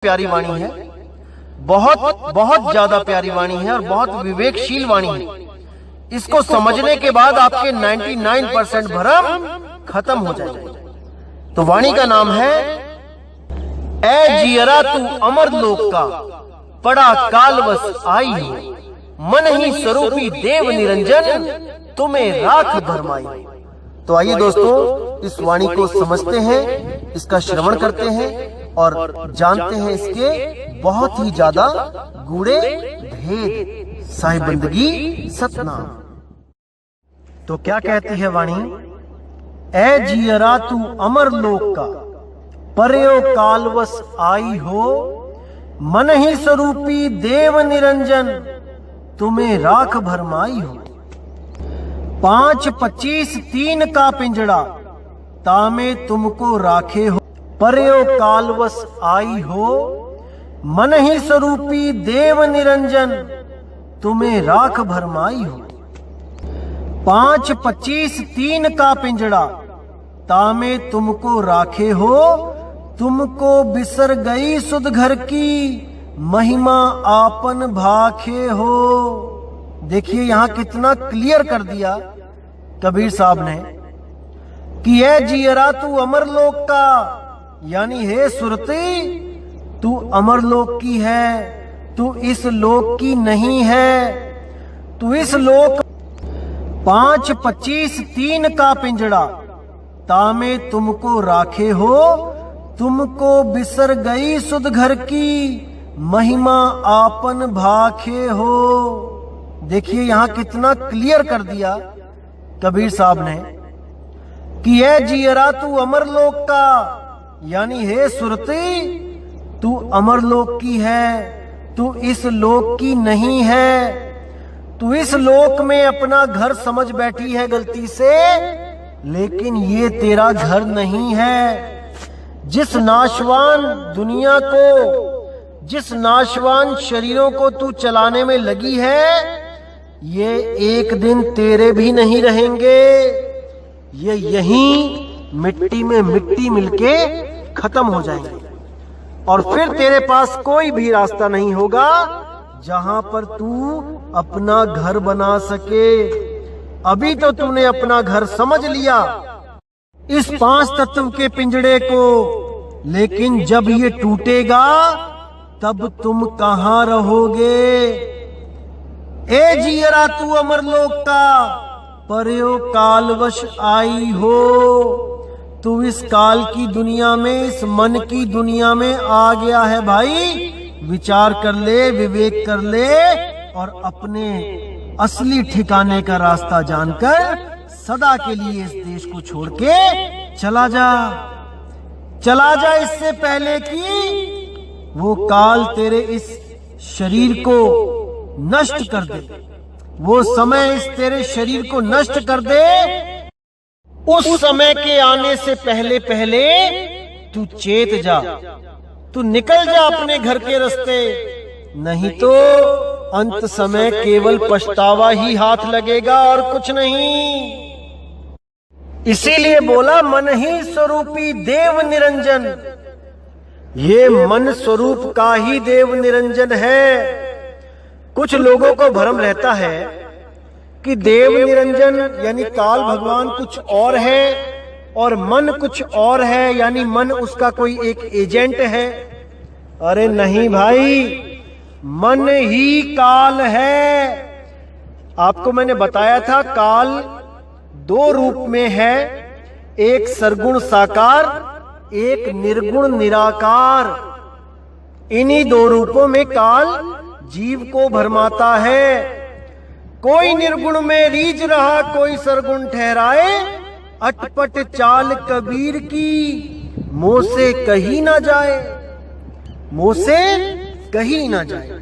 प्यारी वाणी है, बहुत बहुत ज्यादा प्यारी वाणी है और बहुत विवेकशील वाणी है। इसको समझने के बाद आपके 99% भ्रम खत्म हो जाएगा। तो वाणी का नाम है, ऐ जियरा तू अमर लोक का, पड़ा कालवश आई हो, मन ही स्वरूपी देव निरंजन, तुम्हें राख भरमाई। तो आइए दोस्तों, इस वाणी को समझते हैं, इसका श्रवण करते हैं और जानते हैं इसके बहुत ही ज्यादा गूढ़े भेद। साहिब बंदगी सतनाम। तो क्या कहती है वाणी? ऐ जियरा तू अमर लोक का, पर्यो कालवश आई हो, मन ही स्वरूपी देव निरंजन, तुम्हें राख भरमाई हो। 5, 25, 3 का पिंजड़ा, तामे तुमको राखे हो, पर्यो कालवश आई हो, मन ही स्वरूपी देव निरंजन, तुम्हें राख भरमाई हो। 5, 25, 3 का पिंजड़ा, तामे तुमको राखे हो, तुमको बिसर गई सुध घर की, महिमा आपन भाखे हो। देखिए यहां कितना क्लियर कर दिया कबीर साहब ने कि ऐ जियरा तू अमर लोक का, यानी हे सुरती, तू अमर लोक की है, तू इस लोक की नहीं है। तू इस लोक 5, 25, 3 का पिंजड़ा, तामे तुमको राखे हो, तुमको बिसर गई सुध घर की, महिमा आपन भाखे हो। देखिए यहां कितना क्लियर कर दिया कबीर साहब ने कि ऐ जियरा तू अमर लोक का, यानी हे सुरती, तू अमर लोक की है, तू इस लोक की नहीं है। तू इस लोक में अपना घर समझ बैठी है गलती से, लेकिन ये तेरा घर नहीं है। जिस नाशवान दुनिया को, जिस नाशवान शरीरों को तू चलाने में लगी है, ये एक दिन तेरे भी नहीं रहेंगे। ये यहीं मिट्टी में मिट्टी मिलके खत्म हो जाएंगे और फिर तेरे पास कोई भी रास्ता नहीं होगा जहां पर तू अपना घर बना सके। अभी तो तूने अपना घर समझ लिया इस 5 तत्व के पिंजड़े को, लेकिन जब ये टूटेगा तब तुम कहां रहोगे? ए जियरा तू अमर लोक का, पर्यो कालवश आई हो। तू इस काल की दुनिया में, इस मन की दुनिया में आ गया है भाई। विचार कर ले, विवेक कर ले और अपने असली ठिकाने का रास्ता जानकर सदा के लिए इस देश को छोड़ के चला जा। चला जा इससे पहले कि वो काल तेरे इस शरीर को नष्ट कर दे, वो समय इस तेरे शरीर को नष्ट कर दे। उस समय के आने से पहले पहले तू चेत जा, तू निकल जा अपने घर के रास्ते, नहीं तो अंत समय केवल पछतावा ही हाथ लगेगा और कुछ नहीं। इसीलिए बोला मन ही स्वरूपी देव निरंजन। ये मन स्वरूप का ही देव निरंजन है। कुछ लोगों को भ्रम रहता है कि देव निरंजन यानी काल भगवान कुछ और है और मन कुछ और है, यानी मन उसका कोई एक एजेंट है। अरे नहीं भाई, मन ही काल है। आपको मैंने बताया था काल 2 रूप में है, एक सरगुण साकार, एक निर्गुण निराकार। इन्हीं 2 रूपों में काल जीव को भरमाता है। कोई निर्गुण में रीझ रहा, कोई सरगुण ठहराए, अटपट चाल कबीर की, मुंह से कहीं ना जाए, मुंह से कहीं ना जाए।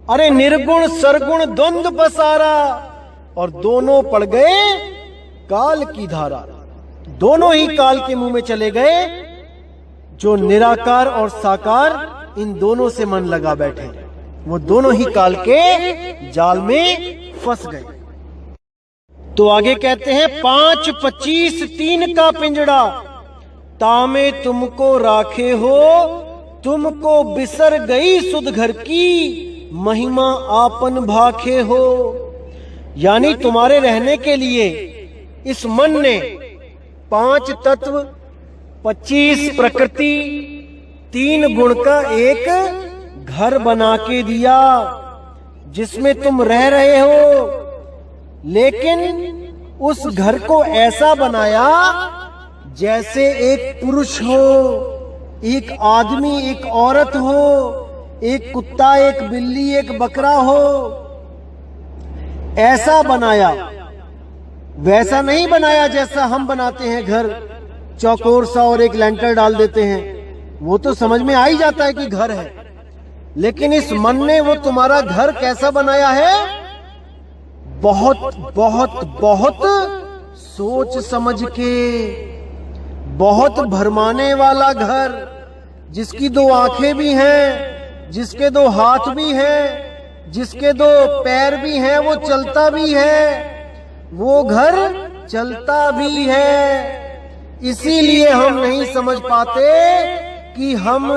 अरे निर्गुण सरगुण द्वंद्व पसारा और दोनों पड़ गए काल की धारा। दोनों ही काल के मुंह में चले गए। जो निराकार और साकार, इन दोनों से मन लगा बैठे, वो दोनों ही काल के जाल में फंस गए। तो आगे कहते हैं 5, 25, 3 का पिंजड़ा, तामे तुमको राखे हो, तुमको बिसर गई सुध घर की, महिमा आपन भाखे हो। यानी तुम्हारे रहने के लिए इस मन ने 5 तत्व, 25 प्रकृति, 3 गुण का एक घर बना के दिया जिसमें तुम रह रहे हो। लेकिन उस घर को ऐसा बनाया जैसे एक पुरुष हो, एक आदमी, एक औरत हो, एक कुत्ता, एक बिल्ली, एक बकरा हो, ऐसा बनाया। वैसा नहीं बनाया जैसा हम बनाते हैं घर, चौकोर सा और एक लेंटर डाल देते हैं, वो तो समझ में आ ही जाता है कि घर है। लेकिन इस मन ने वो तुम्हारा घर कैसा बनाया है, बहुत बहुत बहुत सोच समझ के, बहुत भरमाने वाला घर, जिसकी 2 आंखें भी हैं, जिसके 2 हाथ भी हैं, जिसके 2 पैर भी हैं, वो चलता भी है, वो घर चलता भी है। इसीलिए हम नहीं समझ पाते कि हम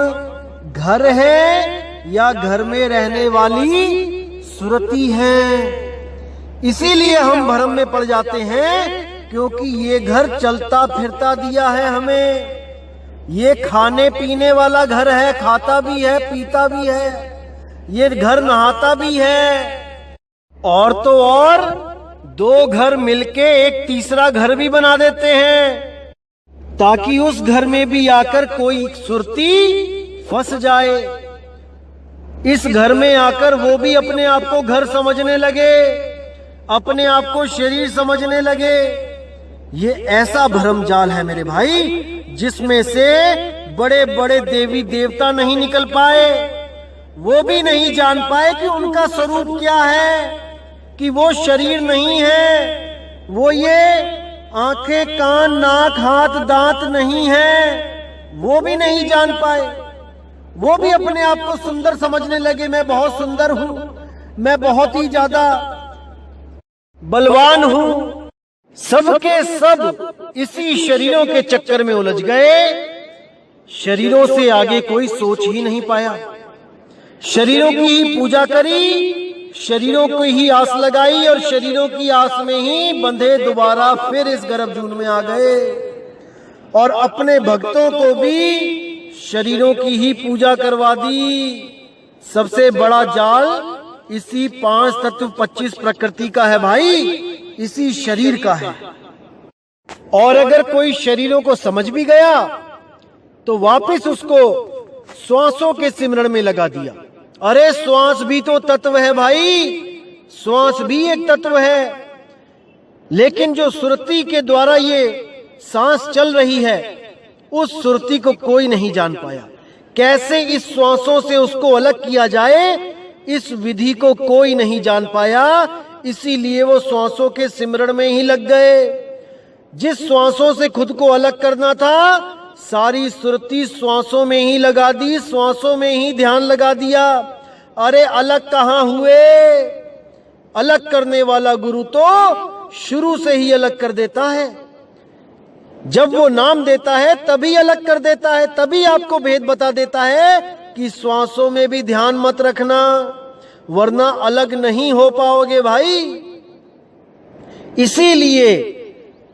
घर हैं या घर में रहने वाली सुरती हैं। इसीलिए हम भ्रम में पड़ जाते हैं, क्योंकि ये घर चलता फिरता दिया है हमें। ये खाने पीने वाला घर है, खाता भी है, पीता भी है। ये घर नहाता भी है। और तो और 2 घर मिलके एक तीसरा घर भी बना देते हैं, ताकि उस घर में भी आकर कोई सुरती फंस जाए। इस घर में आकर वो भी अपने आप को घर समझने लगे, अपने आप को शरीर समझने लगे। ये ऐसा भ्रम जाल है मेरे भाई, जिसमें से बड़े बड़े देवी देवता नहीं निकल पाए। वो भी नहीं जान पाए कि उनका स्वरूप क्या है, कि वो शरीर नहीं है, वो ये आंखें, कान, नाक, हाथ, दांत नहीं है। वो भी नहीं जान पाए। वो भी अपने आप को सुंदर समझने लगे, मैं बहुत सुंदर हूं, मैं बहुत ही ज्यादा बलवान हूं। सबके सब इसी शरीरों के चक्कर में उलझ गए। शरीरों से आगे कोई सोच ही नहीं पाया। शरीरों की ही पूजा करी, शरीरों को ही आस लगाई, और शरीरों की आस में ही बंधे दोबारा फिर इस गर्भजून में आ गए। और अपने भक्तों को भी शरीरों की ही पूजा करवा दी। सबसे बड़ा जाल इसी 5 तत्व 25 प्रकृति का है भाई, इसी शरीर का है। और अगर कोई शरीरों को समझ भी गया तो वापस उसको श्वासों के सिमरण में लगा दिया। अरे श्वास भी तो तत्व है भाई, श्वास भी एक तत्व है। लेकिन जो सुरती के द्वारा ये सांस चल रही है, उस सुरती को कोई नहीं जान पाया। कैसे इस श्वासों से उसको अलग किया जाए, इस विधि को कोई नहीं जान पाया। इसीलिए वो श्वासों के सिमरण में ही लग गए। जिस श्वासों से खुद को अलग करना था, सारी सुरती श्वासों में ही लगा दी, श्वासों में ही ध्यान लगा दिया। अरे अलग कहाँ हुए? अलग करने वाला गुरु तो शुरू से ही अलग कर देता है। जब वो नाम देता है तभी अलग कर देता है, तभी आपको भेद बता देता है कि श्वासों में भी ध्यान मत रखना, वरना अलग नहीं हो पाओगे भाई। इसीलिए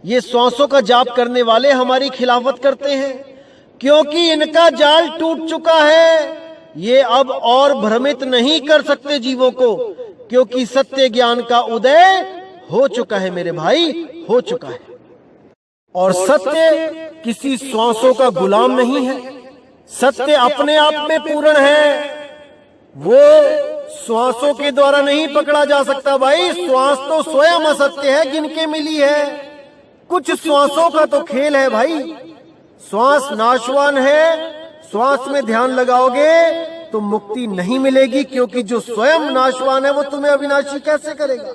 ये श्वासों का जाप करने वाले हमारी खिलाफत करते हैं, क्योंकि इनका जाल टूट चुका है। ये अब और भ्रमित नहीं कर सकते जीवों को, क्योंकि सत्य ज्ञान का उदय हो चुका है मेरे भाई, हो चुका है। और सत्य किसी श्वासों का गुलाम नहीं है। सत्य अपने आप में पूर्ण है, वो श्वासों के द्वारा नहीं पकड़ा जा सकता भाई। श्वास तो स्वयं असत्य है, गिनके मिली है। कुछ श्वासों का तो खेल है भाई। श्वास नाशवान है, श्वास में ध्यान लगाओगे तो मुक्ति नहीं मिलेगी, क्योंकि जो स्वयं नाशवान है वो तुम्हें अविनाशी कैसे करेगा।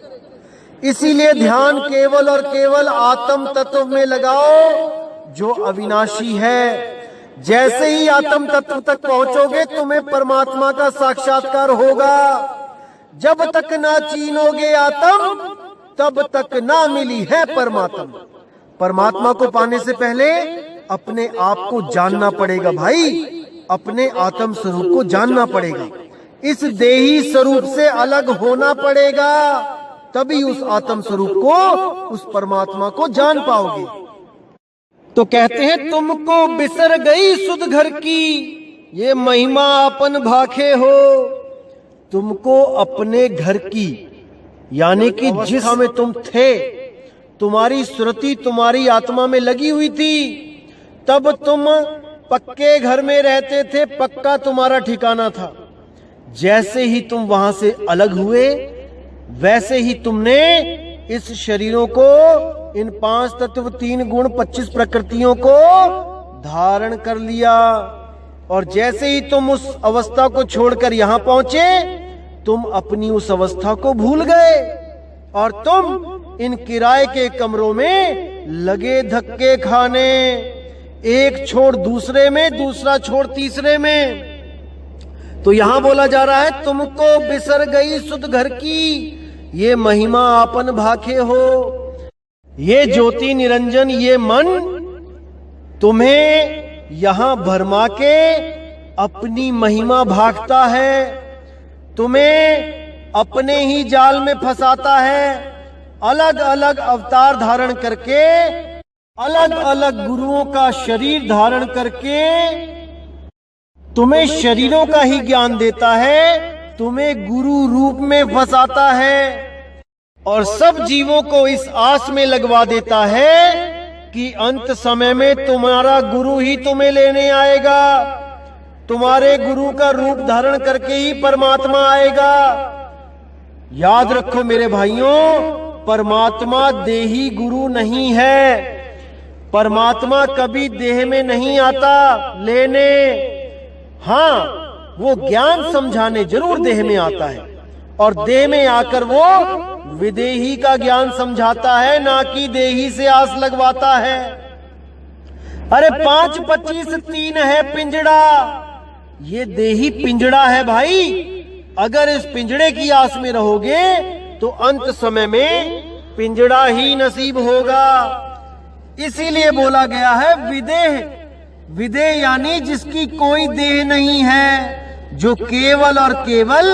इसीलिए ध्यान केवल और केवल आत्म तत्व में लगाओ जो अविनाशी है। जैसे ही आत्म तत्व तक पहुंचोगे तुम्हें परमात्मा का साक्षात्कार होगा। जब तक ना चीनोगे आत्म, तब तक ना मिली है परमात्मा। परमात्मा को पाने से पहले अपने आप को जानना पड़ेगा भाई, अपने आत्म स्वरूप को जानना पड़ेगा, इस देही स्वरूप से अलग होना पड़ेगा, तभी उस आत्म स्वरूप को, उस परमात्मा को जान पाओगे। तो कहते हैं तुमको बिसर गई सुध घर की, ये महिमा अपन भाखे हो। तुमको अपने घर की, यानी कि जिस में तुम थे, तुम्हारी स्मृति तुम्हारी आत्मा में लगी हुई थी, तब तुम पक्के घर में रहते थे, पक्का तुम्हारा ठिकाना था। जैसे ही तुम वहां से अलग हुए, वैसे ही तुमने इस शरीरों को, इन 5 तत्व 3 गुण 25 प्रकृतियों को धारण कर लिया। और जैसे ही तुम उस अवस्था को छोड़कर यहां पहुंचे, तुम अपनी उस अवस्था को भूल गए और तुम इन किराए के कमरों में लगे धक्के खाने, एक छोड़ दूसरे में, दूसरा छोड़ तीसरे में। तो यहां बोला जा रहा है तुमको बिसर गई सुध घर की, ये महिमा आपन भाखे हो। ये ज्योति निरंजन, ये मन तुम्हें यहां भरमा के अपनी महिमा भागता है, तुम्हें अपने ही जाल में फंसाता है। अलग अलग अवतार धारण करके, अलग अलग गुरुओं का शरीर धारण करके तुम्हें शरीरों का ही ज्ञान देता है, तुम्हें गुरु रूप में फंसाता है और सब जीवों को इस आस में लगवा देता है कि अंत समय में तुम्हारा गुरु ही तुम्हें लेने आएगा, तुम्हारे गुरु का रूप धारण करके ही परमात्मा आएगा। याद रखो मेरे भाइयों, परमात्मा देही गुरु नहीं है। परमात्मा कभी देह में नहीं आता लेने, हाँ वो ज्ञान समझाने जरूर देह में आता है, और देह में आकर वो विदेही का ज्ञान समझाता है, ना कि देही से आस लगवाता है। अरे 5, 25, 3 है पिंजड़ा, ये देही पिंजड़ा है भाई। अगर इस पिंजड़े की आस में रहोगे तो अंत समय में पिंजड़ा ही नसीब होगा। इसीलिए बोला गया है विदेह। विदेह यानी जिसकी कोई देह नहीं है, जो केवल और केवल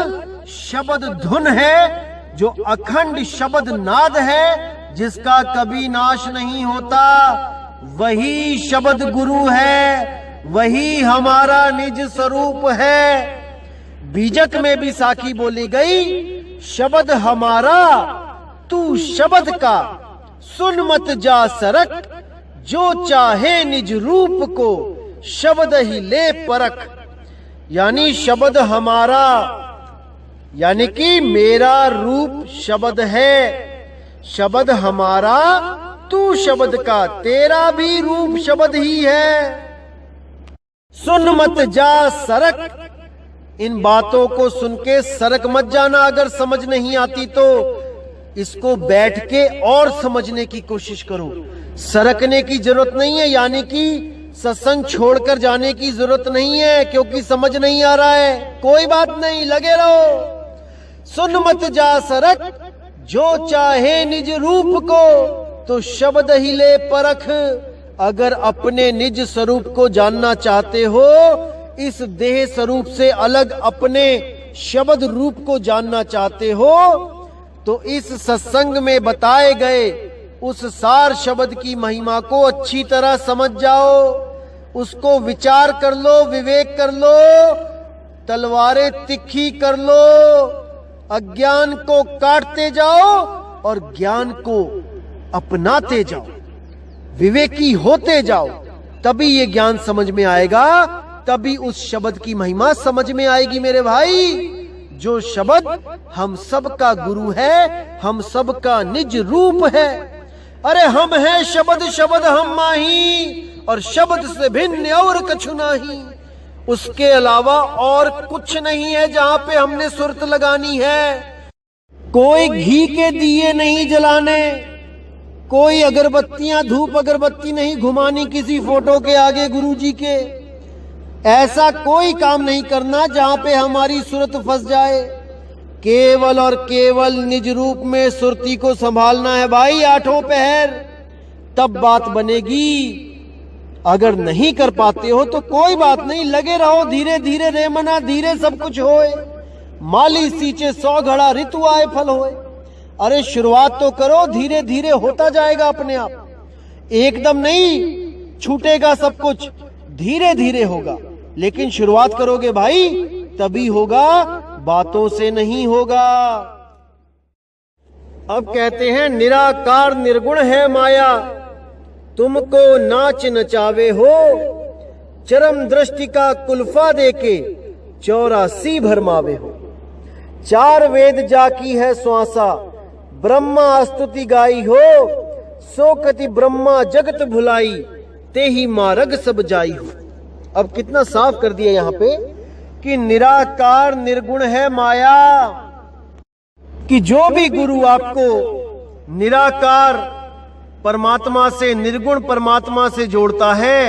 शब्द धुन है, जो अखंड शब्द नाद है, जिसका कभी नाश नहीं होता, वही शब्द गुरु है, वही हमारा निज स्वरूप है। बीजक में भी साखी बोली गई, शब्द हमारा तू शब्द का, सुन मत जा सरक, जो चाहे निज रूप को शब्द ही ले परख। यानी शब्द हमारा, यानी कि मेरा रूप शब्द है, शब्द हमारा तू शब्द का, तेरा भी रूप शब्द ही है। सुन मत जा सरक, इन बातों को सुन के सरक मत जाना। अगर समझ नहीं आती तो इसको बैठ के और समझने की कोशिश करो। सरकने की जरूरत नहीं है, यानी कि सत्संग छोड़कर जाने की जरूरत नहीं है क्योंकि समझ नहीं आ रहा है। कोई बात नहीं, लगे रहो। सुन मत जा सरक, जो चाहे निज रूप को तो शब्द ही ले परख। अगर अपने निज स्वरूप को जानना चाहते हो, इस देह स्वरूप से अलग अपने शब्द रूप को जानना चाहते हो, तो इस सत्संग में बताए गए उस सार शब्द की महिमा को अच्छी तरह समझ जाओ, उसको विचार कर लो, विवेक कर लो, तलवारें तिखी कर लो, अज्ञान को काटते जाओ और ज्ञान को अपनाते जाओ, विवेकी होते जाओ। तभी ये ज्ञान समझ में आएगा, तभी उस शब्द की महिमा समझ में आएगी मेरे भाई। जो शब्द हम सब का गुरु है, हम सब का निज रूप है। अरे हम हैं शब्द, शब्द हम माही, और शब्द से भिन्न और कछु नहीं। उसके अलावा और कुछ नहीं है जहां पे हमने सुरत लगानी है। कोई घी के दिए नहीं जलाने, कोई अगरबत्तियां, धूप अगरबत्ती नहीं घुमानी किसी फोटो के आगे गुरुजी के। ऐसा कोई काम नहीं करना जहां पे हमारी सुरत फंस जाए। केवल और केवल निज रूप में सुरती को संभालना है भाई, आठों पहर, तब बात बनेगी। अगर नहीं कर पाते हो तो कोई बात नहीं, लगे रहो, धीरे धीरे रे मना धीरे सब कुछ होए, माली सींचे 100 घड़ा ऋतु आए फल होए। अरे शुरुआत तो करो, धीरे धीरे होता जाएगा अपने आप, एकदम नहीं छूटेगा सब कुछ, धीरे धीरे होगा। लेकिन शुरुआत करोगे भाई तभी होगा, बातों से नहीं होगा। अब कहते हैं निराकार निर्गुण है माया, तुमको नाच नचावे हो, चरम दृष्टि का कुल्फा देके 84 भरमावे हो। 4 वेद जाकी है श्वासा, ब्रह्मा स्तुति गाई हो, सो कति ब्रह्मा जगत भुलाई, ते ही मार्ग सब जाई हो। अब कितना साफ कर दिया यहाँ पे कि निराकार निर्गुण है माया, कि जो भी गुरु आपको निराकार परमात्मा से, निर्गुण परमात्मा से जोड़ता है,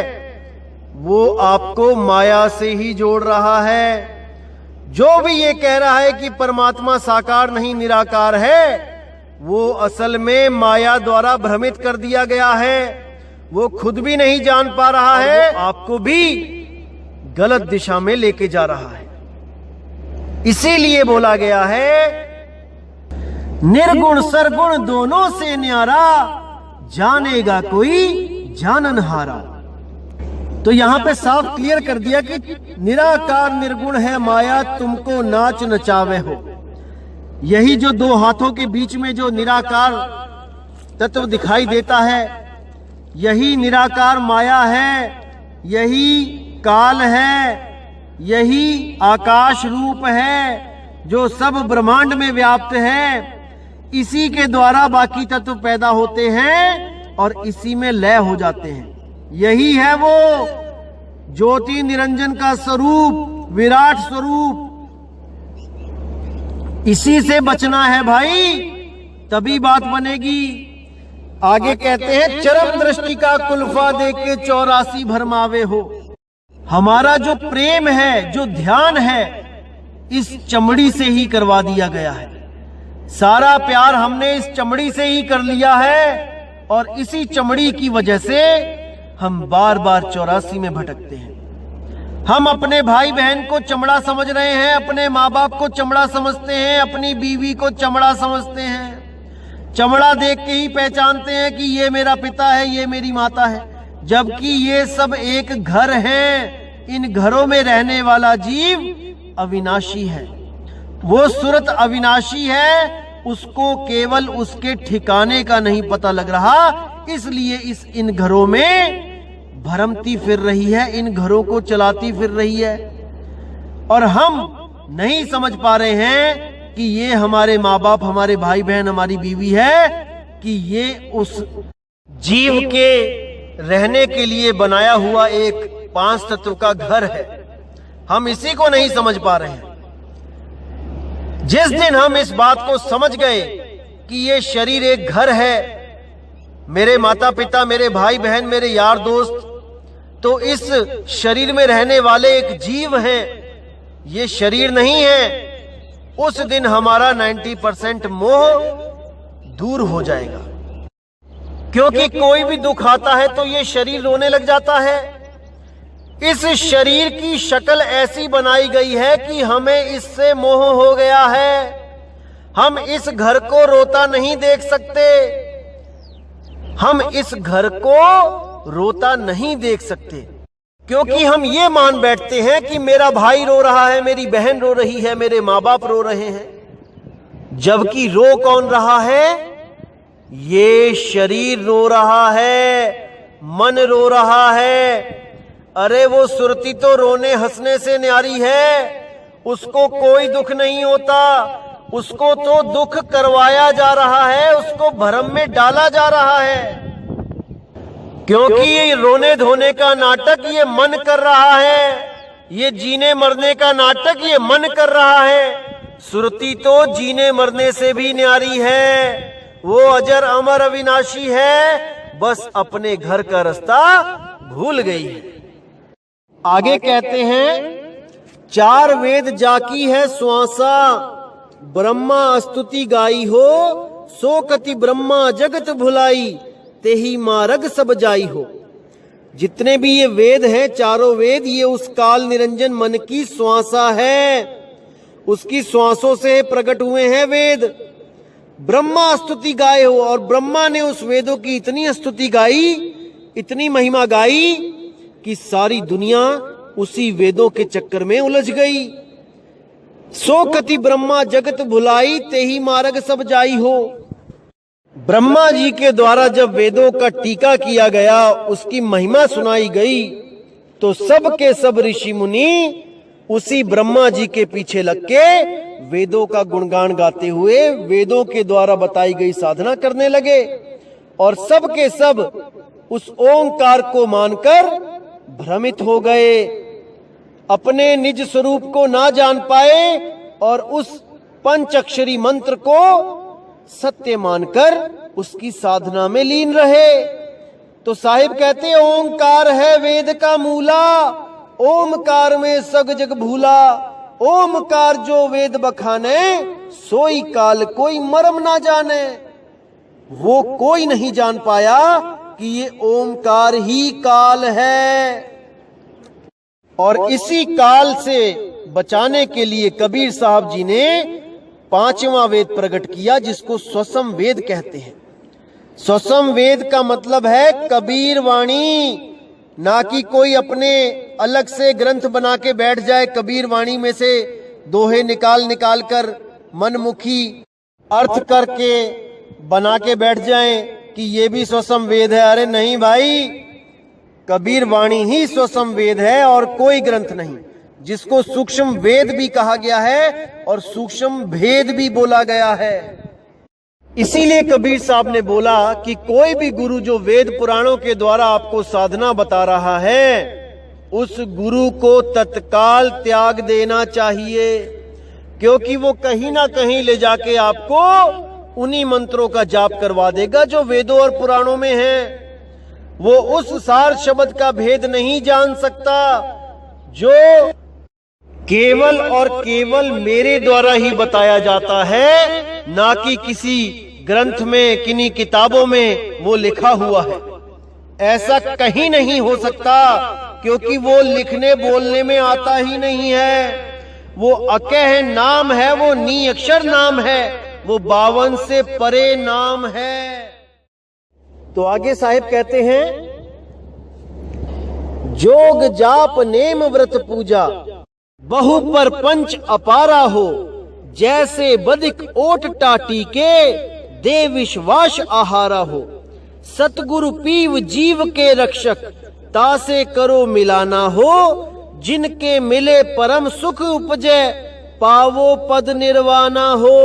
वो आपको माया से ही जोड़ रहा है। जो भी ये कह रहा है कि परमात्मा साकार नहीं निराकार है, वो असल में माया द्वारा भ्रमित कर दिया गया है। वो खुद भी नहीं जान पा रहा है, आपको भी गलत दिशा में लेके जा रहा है। इसीलिए बोला गया है निर्गुण सरगुण दोनों से न्यारा, जानेगा कोई जाननहारा। तो यहां पे साफ क्लियर कर दिया कि निराकार निर्गुण है माया, तुमको नाच नचावे हो। यही जो 2 हाथों के बीच में जो निराकार तत्व दिखाई देता है, यही निराकार माया है, यही काल है, यही आकाश रूप है जो सब ब्रह्मांड में व्याप्त है। इसी के द्वारा बाकी तत्व पैदा होते हैं और इसी में लय हो जाते हैं। यही है वो ज्योति निरंजन का स्वरूप, विराट स्वरूप। इसी से बचना है भाई, तभी बात बनेगी। आगे कहते हैं चरम दृष्टि का कुल्फा देके 84 भरमावे हो। हमारा जो प्रेम है, जो ध्यान है, इस चमड़ी से ही करवा दिया गया है। सारा प्यार हमने इस चमड़ी से ही कर लिया है और इसी चमड़ी की वजह से हम बार बार 84 में भटकते हैं। हम अपने भाई बहन को चमड़ा समझ रहे हैं, अपने माँ बाप को चमड़ा समझते हैं, अपनी बीवी को चमड़ा समझते हैं। चमड़ा देख के ही पहचानते हैं कि ये मेरा पिता है, ये मेरी माता है, जबकि ये सब एक घर है। इन घरों में रहने वाला जीव अविनाशी है। वो सूरत अविनाशी है, उसको केवल उसके ठिकाने का नहीं पता लग रहा, इसलिए इन घरों में भरमती फिर रही है, इन घरों को चलाती फिर रही है। और हम नहीं समझ पा रहे हैं कि ये हमारे माँ बाप, हमारे भाई बहन, हमारी बीवी है, कि ये उस जीव के रहने के लिए बनाया हुआ एक 5 तत्व का घर है। हम इसी को नहीं समझ पा रहे हैं। जिस दिन हम इस बात को समझ गए कि ये शरीर एक घर है, मेरे माता पिता, मेरे भाई बहन, मेरे यार दोस्त, तो इस शरीर में रहने वाले एक जीव हैं, ये शरीर नहीं है, उस दिन हमारा 90% मोह दूर हो जाएगा। क्योंकि कोई भी दुख आता है तो ये शरीर रोने लग जाता है। इस शरीर की शक्ल ऐसी बनाई गई है कि हमें इससे मोह हो गया है। हम इस घर को रोता नहीं देख सकते, हम इस घर को रोता नहीं देख सकते, क्योंकि हम ये मान बैठते हैं कि मेरा भाई रो रहा है, मेरी बहन रो रही है, मेरे माँ बाप रो रहे हैं। जबकि रो कौन रहा है? ये शरीर रो रहा है, मन रो रहा है। अरे वो सुरती तो रोने हंसने से न्यारी है, उसको कोई दुख नहीं होता, उसको तो दुख करवाया जा रहा है, उसको भ्रम में डाला जा रहा है। क्योंकि ये रोने धोने का नाटक ये मन कर रहा है, ये जीने मरने का नाटक ये मन कर रहा है। सुरती तो जीने मरने से भी न्यारी है, वो अजर अमर अविनाशी है, बस अपने घर का रास्ता भूल गई है। आगे कहते हैं 4 वेद जाकी है श्वासा, ब्रह्मा स्तुति गाई हो, सो कति ब्रह्मा जगत भुलाई, तेही मार्ग सब जाई हो। जितने भी ये वेद हैं, चारों वेद, ये उस काल निरंजन मन की श्वासा है, उसकी श्वासों से प्रकट हुए हैं वेद। ब्रह्मा स्तुति गाए हो, और ब्रह्मा ने उस वेदों की इतनी स्तुति गाई, इतनी महिमा गाई कि सारी दुनिया उसी वेदों के चक्कर में उलझ गई। सो कति ब्रह्मा जगत भुलाई, तेही मार्ग सब जाई हो। ब्रह्मा जी के द्वारा जब वेदों का टीका किया गया, उसकी महिमा सुनाई गई, तो सब के सब ऋषि मुनि उसी ब्रह्मा जी के पीछे लग के वेदों का गुणगान गाते हुए वेदों के द्वारा बताई गई साधना करने लगे, और सब के सब उस ओंकार को मानकर भ्रमित हो गए, अपने निज स्वरूप को ना जान पाए और उस पंचअक्षरी मंत्र को सत्य मानकर उसकी साधना में लीन रहे। तो साहिब कहते ओंकार है वेद का मूला, ओमकार में सग जग भूला, ओमकार जो वेद बखाने, सोई काल कोई मरम ना जाने। वो कोई नहीं जान पाया कि ये ओमकार ही काल है, और इसी काल से बचाने के लिए कबीर साहब जी ने 5वां वेद प्रकट किया, जिसको स्वसम वेद कहते हैं। स्वसम वेद का मतलब है कबीर वाणी, ना कि कोई अपने अलग से ग्रंथ बना के बैठ जाए, कबीर वाणी में से दोहे निकाल निकाल कर मनमुखी अर्थ करके बना के बैठ जाएं कि ये भी स्वसम वेद है। अरे नहीं भाई, कबीर वाणी ही स्वसम वेद है और कोई ग्रंथ नहीं, जिसको सूक्ष्म वेद भी कहा गया है और सूक्ष्म भेद भी बोला गया है। इसीलिए कबीर साहब ने बोला कि कोई भी गुरु जो वेद पुराणों के द्वारा आपको साधना बता रहा है, उस गुरु को तत्काल त्याग देना चाहिए, क्योंकि वो कहीं ना कहीं ले जाके आपको उन्हीं मंत्रों का जाप करवा देगा जो वेदों और पुराणों में है। वो उस सार शब्द का भेद नहीं जान सकता जो केवल और केवल मेरे द्वारा ही बताया जाता है, ना कि किसी ग्रंथ में, किन्हीं किताबों में वो लिखा हुआ है। ऐसा कहीं नहीं हो सकता, क्योंकि वो लिखने बोलने में आता ही नहीं है। वो अकह नाम है, वो नी अक्षर नाम है, वो 52 से परे नाम है। तो आगे साहिब कहते हैं, जोग जाप नेम व्रत पूजा, बहु पर पंच अपारा हो, जैसे बदिक ओट टाटी के, दे विश्वास आहारा हो। सतगुरु पीव जीव के रक्षक, तासे करो मिलाना हो, जिनके मिले परम सुख उपजे, पावो पद निर्वाणा हो।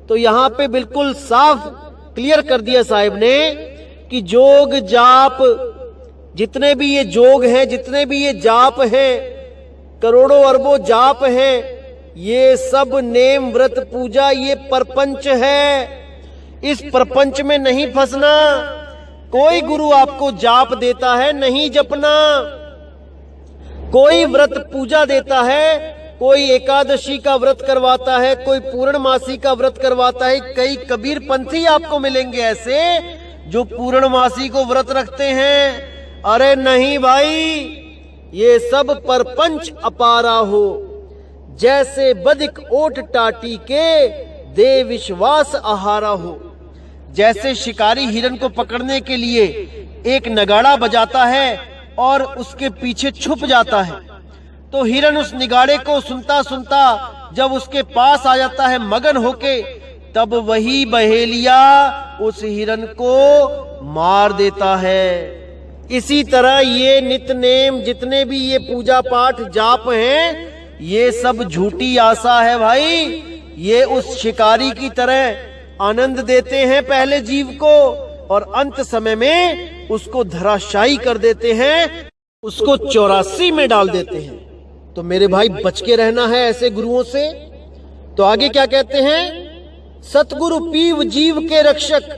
तो यहाँ पे बिल्कुल साफ क्लियर कर दिया साहिब ने कि जोग जाप, जितने भी ये जोग हैं, जितने भी ये जाप हैं, करोड़ों अरबों जाप हैं, ये सब नेम व्रत पूजा, ये परपंच है। इस प्रपंच में नहीं फंसना। कोई गुरु आपको जाप देता है, नहीं जपना। कोई व्रत पूजा देता है, कोई एकादशी का व्रत करवाता है, कोई पूर्णमासी का व्रत करवाता है। कई कबीर पंथी आपको मिलेंगे ऐसे जो पूर्णमासी को व्रत रखते हैं। अरे नहीं भाई, ये सब परपंच अपारा हो, जैसे बदिक ओट टाटी के, दे विश्वास आहारा हो। जैसे शिकारी हिरन को पकड़ने के लिए एक नगाड़ा बजाता है और उसके पीछे छुप जाता है, तो हिरन उस निगाड़े को सुनता सुनता जब उसके पास आ जाता है मगन होके, तब वही बहेलिया उस हिरन को मार देता है। इसी तरह ये नित्य नेम, जितने भी ये पूजा पाठ जाप हैं, ये सब झूठी आशा है भाई। ये उस शिकारी की तरह आनंद देते हैं पहले जीव को, और अंत समय में उसको धराशायी कर देते हैं, उसको 84 में डाल देते हैं। तो मेरे भाई बच के रहना है ऐसे गुरुओं से। तो आगे क्या कहते हैं, सतगुरु पीव जीव के रक्षक,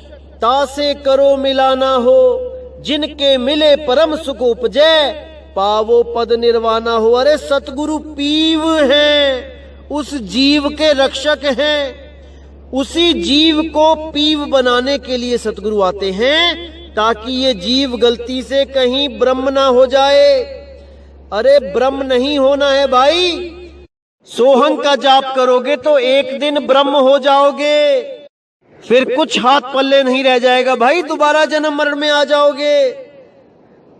तासे करो मिलाना हो, जिनके मिले परम सुख उपजे, पावो पद निर्वाणा हो। अरे सतगुरु पीव हैं, उस जीव के रक्षक हैं। उसी जीव को पीव बनाने के लिए सतगुरु आते हैं। ताकि ये जीव गलती से कहीं ब्रह्म ना हो जाए। अरे ब्रह्म नहीं होना है भाई, सोहंग का जाप करोगे तो एक दिन ब्रह्म हो जाओगे, फिर कुछ हाथ पल्ले नहीं रह जाएगा भाई, दोबारा जन्म मरण में आ जाओगे।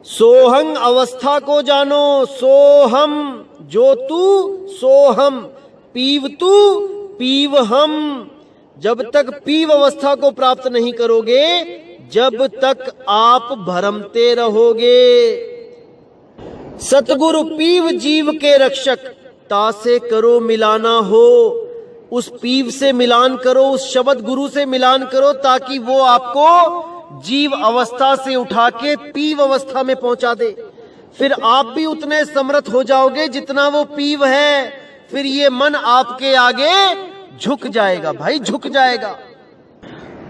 सोहंग अवस्था को जानो, सोहम जो तू सोहम, पीव तू पीव हम। जब तक पीव अवस्था को प्राप्त नहीं करोगे, जब तक आप भ्रमते रहोगे। सतगुरु पीव जीव के रक्षक, तासे करो मिलाना हो। उस पीव से मिलान करो, उस शब्द गुरु से मिलान करो, ताकि वो आपको जीव अवस्था से उठा के पीव अवस्था में पहुंचा दे। फिर आप भी उतने समर्थ हो जाओगे जितना वो पीव है। फिर ये मन आपके आगे झुक जाएगा भाई, झुक जाएगा।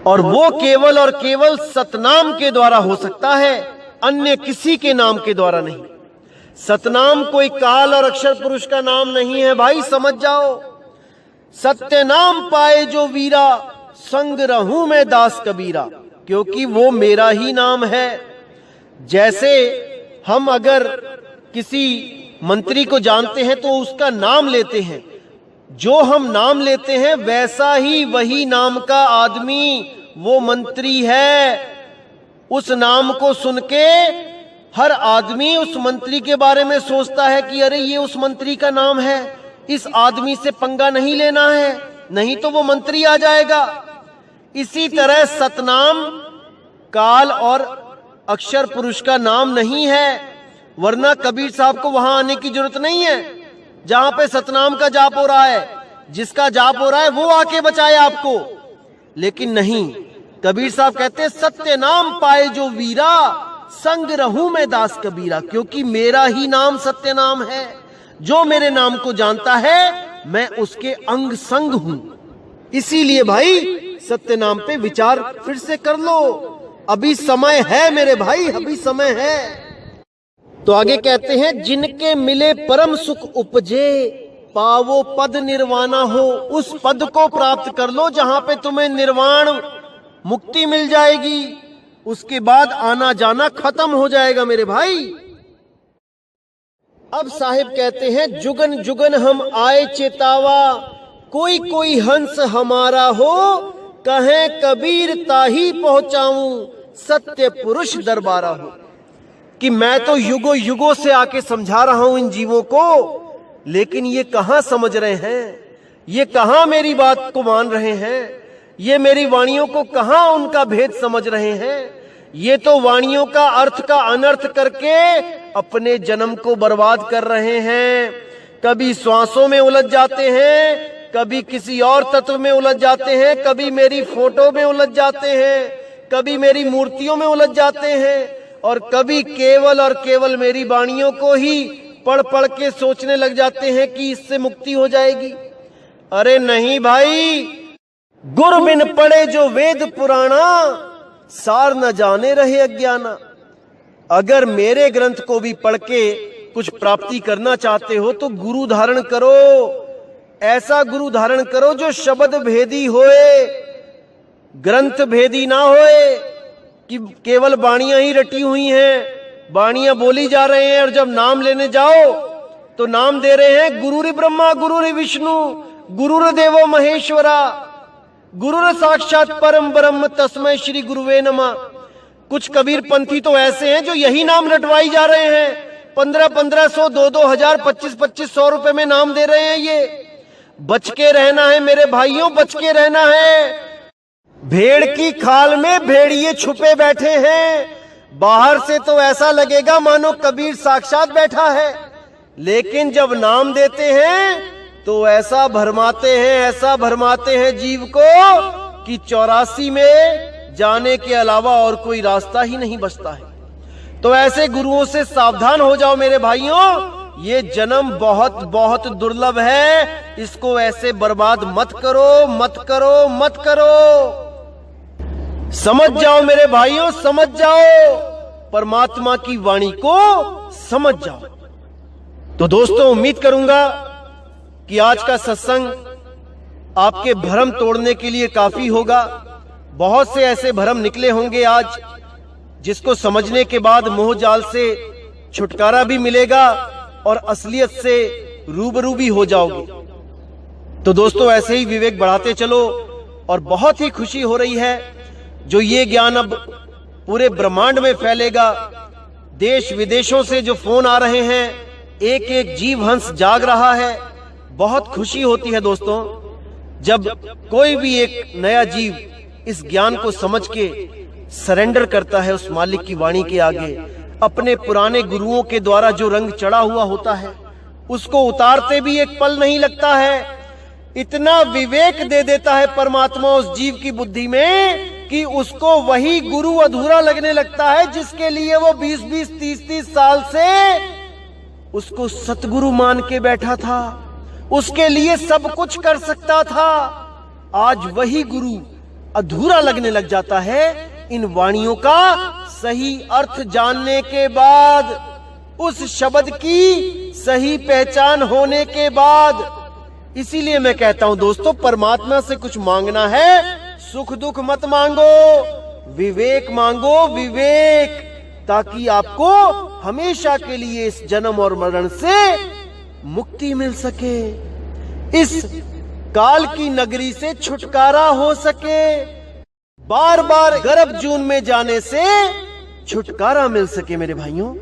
और वो केवल और केवल सतनाम के द्वारा हो सकता है, अन्य किसी के नाम के द्वारा नहीं। सतनाम कोई काल और अक्षर पुरुष का नाम नहीं है भाई, समझ जाओ। सत्य नाम पाए जो वीरा, संग रहूं मैं दास कबीरा, क्योंकि वो मेरा ही नाम है। जैसे हम अगर किसी मंत्री को जानते हैं तो उसका नाम लेते हैं, जो हम नाम लेते हैं वैसा ही वही नाम का आदमी वो मंत्री है। उस नाम को सुन के हर आदमी उस मंत्री के बारे में सोचता है कि अरे ये उस मंत्री का नाम है, इस आदमी से पंगा नहीं लेना है, नहीं तो वो मंत्री आ जाएगा। इसी तरह सतनाम काल और अक्षर पुरुष का नाम नहीं है, वरना कबीर साहब को वहां आने की जरूरत नहीं है जहां पे सतनाम का जाप हो रहा है। जिसका जाप हो रहा है वो आके बचाए आपको, लेकिन नहीं। कबीर साहब कहते हैं सत्य नाम पाए जो वीरा, संग रहूं मैं दास कबीरा, क्योंकि मेरा ही नाम सत्य नाम है। जो मेरे नाम को जानता है मैं उसके अंग संग हूं। इसीलिए भाई सत्य नाम पे विचार फिर से कर लो, अभी समय है मेरे भाई, अभी समय है। तो आगे कहते हैं जिनके मिले परम सुख उपजे, पावो पद निर्वाणा हो। उस पद को प्राप्त कर लो जहां पे तुम्हें निर्वाण मुक्ति मिल जाएगी, उसके बाद आना जाना खत्म हो जाएगा मेरे भाई। अब साहिब कहते हैं जुगन जुगन हम आए चेतावा, कोई कोई हंस हमारा हो, कहे कबीर ताही पहुंचाऊं, सत्य पुरुष दरबारा हो। कि मैं तो युगों युगों से आके समझा रहा हूं इन जीवों को, लेकिन ये कहां समझ रहे हैं, ये कहां मेरी बात को मान रहे हैं, ये मेरी वाणियों को कहां उनका भेद समझ रहे हैं। ये तो वाणियों का अर्थ का अनर्थ करके अपने जन्म को बर्बाद कर रहे हैं। कभी श्वासों में उलझ जाते हैं, कभी किसी और तत्व में उलझ जाते हैं, कभी मेरी फोटो में उलझ जाते हैं, कभी मेरी मूर्तियों में उलझ जाते हैं, और कभी केवल और केवल मेरी वाणियों को ही पढ़ पढ़ के सोचने लग जाते हैं कि इससे मुक्ति हो जाएगी। अरे नहीं भाई, गुर बिन पढ़े जो वेद पुराना, सार न जाने रहे अज्ञाना। अगर मेरे ग्रंथ को भी पढ़ के कुछ प्राप्ति करना चाहते हो तो गुरु धारण करो। ऐसा गुरु धारण करो जो शब्द भेदी होए, ग्रंथ भेदी ना होए कि केवल बाणियां ही रटी हुई हैं, बाणियां बोली जा रहे हैं, और जब नाम लेने जाओ तो नाम दे रहे हैं गुरुरि ब्रह्मा गुरुरि विष्णु गुरुर देवो महेश्वरा, गुरुर साक्षात परम ब्रह्म तस्मै श्री गुरुवे नमः। कुछ कबीर पंथी तो ऐसे हैं जो यही नाम रटवाई जा रहे हैं, 1500, 2,000, 2500 रुपए में नाम दे रहे हैं। ये बच के रहना है मेरे भाइयों, बच के रहना है। भेड़ की खाल में भेड़िए छुपे बैठे हैं। बाहर से तो ऐसा लगेगा मानो कबीर साक्षात बैठा है, लेकिन जब नाम देते हैं तो ऐसा भरमाते हैं, ऐसा भरमाते हैं जीव को कि 84 में जाने के अलावा और कोई रास्ता ही नहीं बचता है। तो ऐसे गुरुओं से सावधान हो जाओ मेरे भाइयों। ये जन्म बहुत बहुत दुर्लभ है, इसको ऐसे बर्बाद मत करो, मत करो, मत करो। समझ जाओ मेरे भाइयों, समझ जाओ, परमात्मा की वाणी को समझ जाओ। तो दोस्तों, उम्मीद करूंगा कि आज का सत्संग आपके भ्रम तोड़ने के लिए काफी होगा। बहुत से ऐसे भ्रम निकले होंगे आज जिसको समझने के बाद मोह जाल से छुटकारा भी मिलेगा और असलियत से रूबरू भी हो जाओगे। तो दोस्तों, ऐसे ही विवेक बढ़ाते चलो। और बहुत ही खुशी हो रही है जो ये ज्ञान अब पूरे ब्रह्मांड में फैलेगा। देश विदेशों से जो फोन आ रहे हैं, एक एक जीव हंस जाग रहा है। बहुत खुशी होती है दोस्तों, जब कोई भी एक नया जीव इस ज्ञान को समझ के सरेंडर करता है उस मालिक की वाणी के आगे। अपने पुराने गुरुओं के द्वारा जो रंग चढ़ा हुआ होता है उसको उतारते भी एक पल नहीं लगता है। इतना विवेक दे देता है परमात्मा उस जीव की बुद्धि में कि उसको वही गुरु अधूरा लगने लगता है जिसके लिए वो 20-20, 30-30 साल से उसको सतगुरु मान के बैठा था, उसके लिए सब कुछ कर सकता था। आज वही गुरु अधूरा लगने लग जाता है इन वाणियों का सही अर्थ जानने के बाद, उस शब्द की सही पहचान होने के बाद। इसीलिए मैं कहता हूं दोस्तों, परमात्मा से कुछ मांगना है, सुख दुख मत मांगो, विवेक मांगो, विवेक, ताकि आपको हमेशा के लिए इस जन्म और मरण से मुक्ति मिल सके, इस काल की नगरी से छुटकारा हो सके, बार बार गर्भ जून में जाने से छुटकारा मिल सके मेरे भाइयों।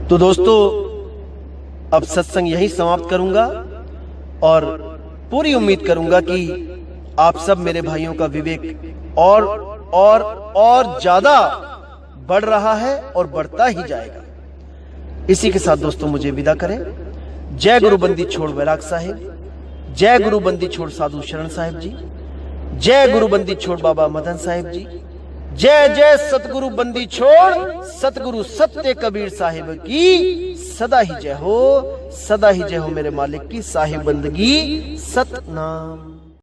तो दोस्तों, अब सत्संग यहीं समाप्त करूंगा और पूरी उम्मीद करूंगा कि आप सब मेरे भाइयों का विवेक और ज्यादा बढ़ रहा है और बढ़ता ही जाएगा। इसी के साथ दोस्तों मुझे विदा करें। जय गुरु बंदी छोड़ वैराग साहिब, जय गुरु बंदी छोड़ साधु शरण साहिब जी, जय गुरु बंदी छोड़ बाबा मदन साहिब जी, जय जय सतगुरु बंदी छोड़ सतगुरु सत्य कबीर साहिब की सदा ही जय हो, सदा ही जय हो मेरे मालिक की साहिब बंदगी सतनाम।